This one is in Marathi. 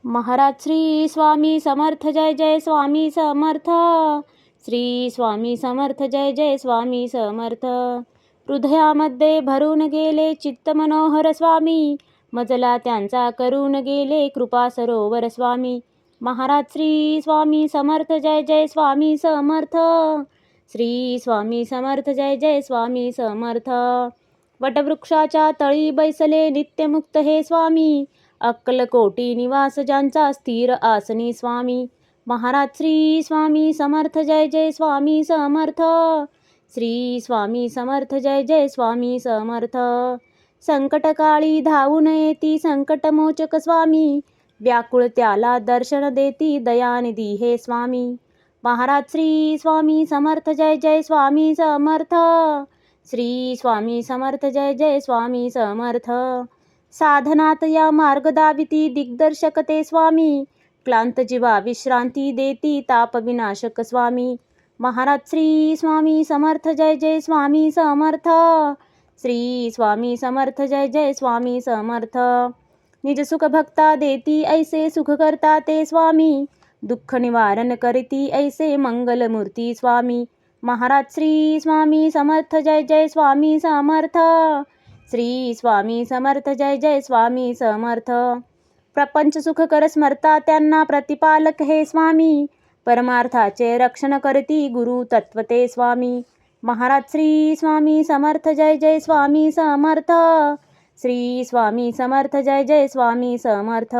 महाराज श्री स्वामी समर्थ जय जय स्वामी समर्थ. श्री स्वामी समर्थ जय जय स्वामी समर्थ. हृदयामध्ये भरून गेले चित्त मनोहर स्वामी, मजला त्यांचा करून गेले कृपा सरोवर स्वामी. महाराज श्री स्वामी समर्थ जय जय स्वामी समर्थ. श्री स्वामी समर्थ जय जय स्वामी समर्थ. वटवृक्षाच्या तळी बैसले नित्यमुक्त हे स्वामी, अक्कलकोटी निवास ज्यांचा स्थिर आसनी स्वामी. महाराज श्री स्वामी समर्थ जय जय स्वामी समर्थ. श्री स्वामी समर्थ जय जय स्वामी समर्थ. संकटकाळी धावून येती संकटमोचक स्वामी, व्याकुळ त्याला दर्शन देती दयानिधी हे स्वामी. महाराज श्री स्वामी समर्थ जय जय स्वामी समर्थ. श्री स्वामी समर्थ जय जय स्वामी समर्थ. साधनात या मार्ग दाविती दिग्दर्शक ते स्वामी, क्लांत जीवा विश्रांती देती ताप विनाशक स्वामी. महाराज श्री स्वामी समर्थ जय जय स्वामी समर्थ. श्री स्वामी समर्थ जय जय स्वामी समर्थ. निज सुख भक्ता देती ऐसे सुख करता ते स्वामी, दुःख निवारण करती ऐसे मंगलमूर्ती स्वामी. महाराज श्री स्वामी समर्थ जय जय स्वामी समर्थ. श्री स्वामी समर्थ जय जय स्वामी समर्थ. प्रपंच सुख कर स्मरता त्यांना प्रतिपालक हे स्वामी, परमार्थाचे रक्षण करती गुरु तत्वते स्वामी. महाराज श्री स्वामी समर्थ जय जय स्वामी समर्थ. श्री स्वामी समर्थ जय जय स्वामी समर्थ.